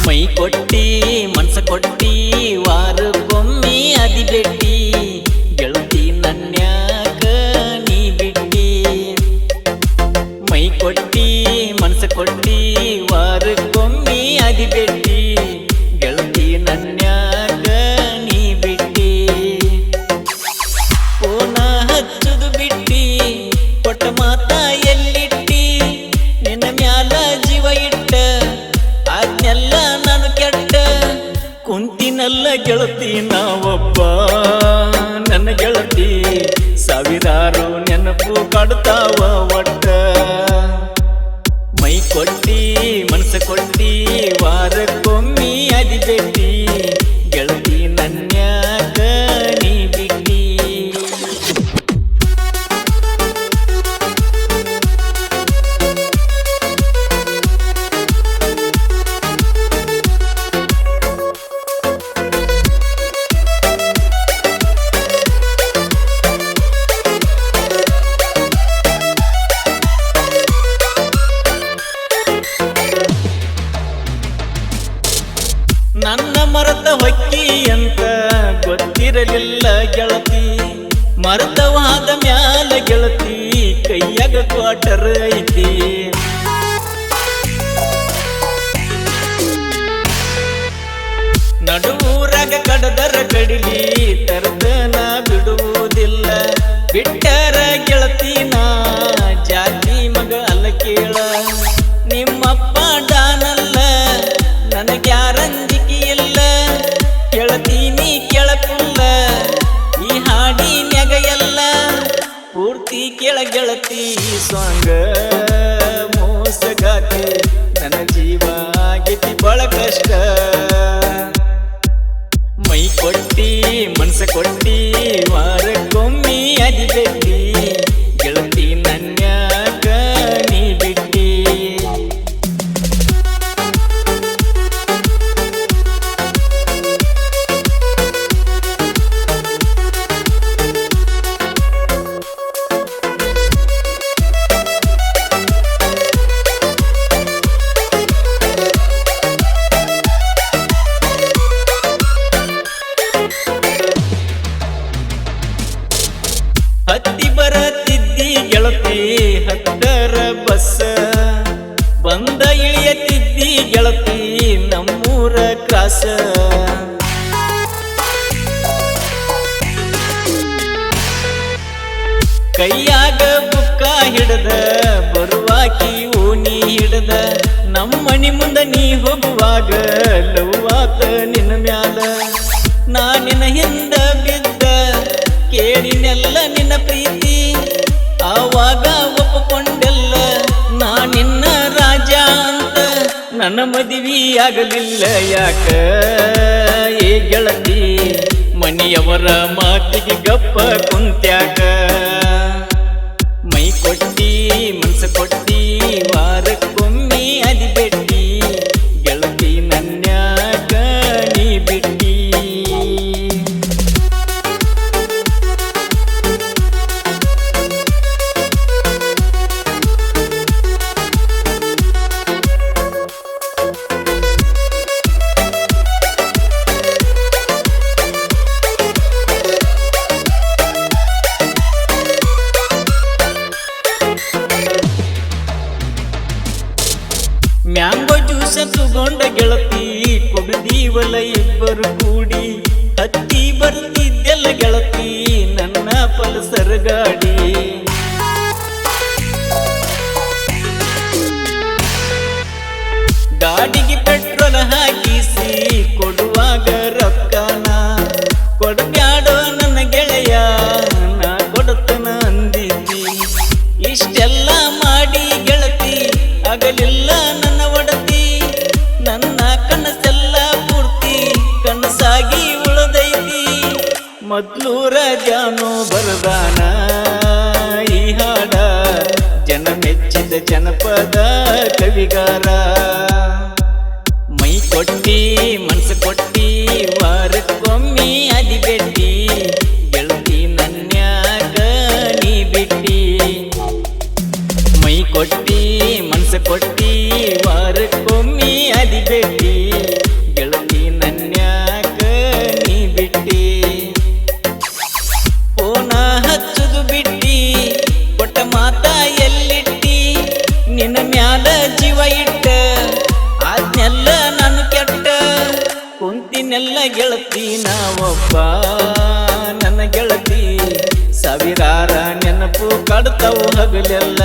ಮೈ ಕೊಟ್ಟಿ ಮನ್ಸ ಕೊಟ್ಟಿ ವಾರಕ್ಕೊಮ್ಮೆ ಅದಿ ಬೆಟ್ಟಿ ಗೆಳತಿ ನನ್ಯಾಕ ನೀ ಬಿಟ್ಟಿ. ಮೈ ಕೊಟ್ಟಿ ಮನ್ಸ ಕೊಟ್ಟಿ ವಾರಕ್ಕೊಮ್ಮೆ ಅದಿ ಬೆಟ್ಟಿ ಗೆಳತಿ ನನ್ಯಾಕ ನೀ ಬಿಟ್ಟಿ. ಫೋನ ಹಚ್ಚುದು ಬಿಟ್ಟಿ ಕೊಟ್ಟ ಮಾತ ಎಲ್ಲಿಟ್ಟಿ ನಿನ್ನ ಮ್ಯಾಲ ಜೀವ ಇಟ್ಟ ಆಜ್ಞೆಲ್ಲ ನಾನು ಕೆಟ್ಟ ಕುಂತಿನಲ್ಲ ಗೆಳತಿ ನಾವೊಬ್ಬ ನನ್ನ ಗೆಳತಿ ಸಾವಿರಾರು ನೆನಪು ಕಾಡ್ತಾವ ಒಟ್ಟ. ಮೈ ಕೊಟ್ಟಿ ಮನಸ ಕೊಟ್ಟಿ ವಾರಕ್ಕೊಮ್ಮೆ ಅದಿ ಬೆಟ್ಟಿ ಗೆಳತಿ ನನ್ಯಾಕ ನೀ ಬಿಟ್ಟಿ. ನನ್ನ ಮರತ ಹೊಕ್ಕಿ ಅಂತ ಗೊತ್ತಿರಲಿಲ್ಲ ಗೆಳತಿ ಮರತವಾದ ಮ್ಯಾಲ ಗೆಳತಿ ಕೈಯಾಗ ಕ್ವಾಟರ್ ಐತಿ. ನಡುವೂರಾಗ ಕಡದರ ಕಡಿಲಿ ತರದನ ಬಿಡುವುದಿಲ್ಲ ಬಿಟ್ಟರ ಗೆಳತಿನ ಜಾತಿ ಮಗ ಅಲ್ಲ ಕೇಳ. ನಿಮ್ಮಪ್ಪ ಡಾನಲ್ಲ ನನಗ್ಯಾರಂಜಿಕೆ ಇಲ್ಲ ಕೇಳತೀನಿ ಕೇಳಕುಲ್ಲ ಈ ಹಾಡಿನ್ಯಾಗ ಎಲ್ಲ ಪೂರ್ತಿ ಕೇಳ ಗೆಳತಿ ಸಾಂಗ ಮೋಸಗಾತಿ ನನ್ನ ಜೀವ ಆಗೈತಿ ಬಹಳ ಕಷ್ಟ. ಮೈ ಕೊಟ್ಟಿ ಮನ್ಸ ಕೊಟ್ಟಿ ವಾರಕ್ಕೊಮ್ಮೆ ಅದಿ ಬೆಟ್ಟಿ ಗೆಳತಿ ನನ್ಯಾಕ ನೀ ಬಿಟ್ಟಿ. ಹತ್ತಿ ಬರತಿದ್ದಿ ಗೆಳತಿ ಹತ್ತರ ಬಸ್ ಬಂದ ಇಳಿಯತಿದ್ದಿ ಗೆಳತಿ ನಮ್ಮೂರ ಕ್ರಾಸ. ಕೈಯಾಗ ಬುಕ್ಕ ಹಿಡದ ಬರುವಾಕಿ ಓಣಿ ಹಿಡದ ನಮ್ಮನಿ ಮುಂದ ನೀ ಹೋಗುವಾಗ ಲವ್ವಾತ ನಿನ್ನ ಮ್ಯಾಲ ನಾ ನಿನ್ನ ಹಿಂದ ಬಿದ್ದ ಕೇಳಿನೆಲ್ಲ ನಿನ್ನ ಪ್ರೀತಿ ಆವಾಗ ಒಪ್ಪಕೊಂಡೆಲ್ಲ ನಾ ನಿನ್ನ ರಾಜ ಅಂತ ನನ್ನ ಮದುವೆ ಆಗಲಿಲ್ಲ ಯಾಕ ಏ ಗೆಳತಿ ಮನೆಯವರ ಮಾತಿಗೆ ಗಪ್ಪ ಕುಂತ್ಯಾಕ. ಮೈ ಕೊಟ್ಟಿ ಮನ್ಸ ಕೊಟ್ಟಿ ವಾರಕ್ಕೊಮ್ಮೆ ಅದಿ ಬೆಟ್ಟಿ ಗೆಳತಿ ನನ್ಯಾಕ ನೀ ಬಿಟ್ಟಿ. ಮ್ಯಾಂಗೋ ಜ್ಯೂಸ ತಗೊಂಡ ಗೆಳತಿ ಕುಡಿದೀವಲ್ಲ ಇಬ್ಬರು ಕೂಡಿ ಹತ್ತಿ ಬರ್ತಿದ್ದೆಲ್ಲ ಗೆಳತಿ ನನ್ನ ಪಲ್ಸರ್ ಗಾಡಿ. ಗಾಡಿಗೆ ಪೆಟ್ರೋಲ್ ಹಾಕಿಸಿ ಕೊಡುವಾಗ ರೊಕ್ಕನ ಕೊಡಬ್ಯಾಡೋ ನನ್ನ ಗೆಳೆಯ ನಾ ಕೊಡತನ ಅಂದಿದ್ದಿ. ಇಷ್ಟೆಲ್ಲ ಮಾಡಿ ಗೆಳತಿ ಆಗಲಿಲ್ಲ ನನ್ನ ಒಡತಿ ನನ್ನ ಕನಸೆಲ್ಲ ಪೂರ್ತಿ ಕನಸಾಗಿ ಉಳದೈತಿ. ಮೊದ್ಲೂರ ಜಾನೋ ಬರದಾನ ಈ ಹಾಡ ಜನ ಮೆಚ್ಚಿದ ಜನಪದ ಕವಿಗಾರ. ಮೈ ಕೊಟ್ಟಿ ಮನ್ಸ ಕೊಟ್ಟಿ ವಾರಕ್ಕೊಮ್ಮೆ ಅದಿ ಬೆಟ್ಟಿ ಗೆಳತಿ ನನ್ಯಾಕ ನೀ ಬಿಟ್ಟಿ. ಮೈ ಕೊಟ್ಟಿ ಮನ್ಸ ಕೊಟ್ಟಿ ಕೊಟ್ಟಿ ವಾರಕ್ಕೊಮ್ಮೆ ಅದಿ ಭೇಟಿ ಗೆಳತಿ ನನ್ಯಾಕ ನೀ ಬಿಟ್ಟಿ ಫೋನ ಹಚ್ಚುದು ಬಿಟ್ಟಿ ಕೊಟ್ಟ ಮಾತ ಎಲ್ಲಿಟ್ಟಿ ನಿನ್ನ ಮ್ಯಾಲ ಜೀವ ಇಟ್ಟ ಆದ್ನೆಲ್ಲ ನಾನು ಕೆಟ್ಟ ಕುಂತಿನೆಲ್ಲ ಗೆಳತಿ ನಾವೊಬ್ಬ ನನ್ನ ಗೆಳತಿ ಸಾವಿರಾರ ನೆನಪು ಕಡ್ತವು ಹಗಲೆಲ್ಲ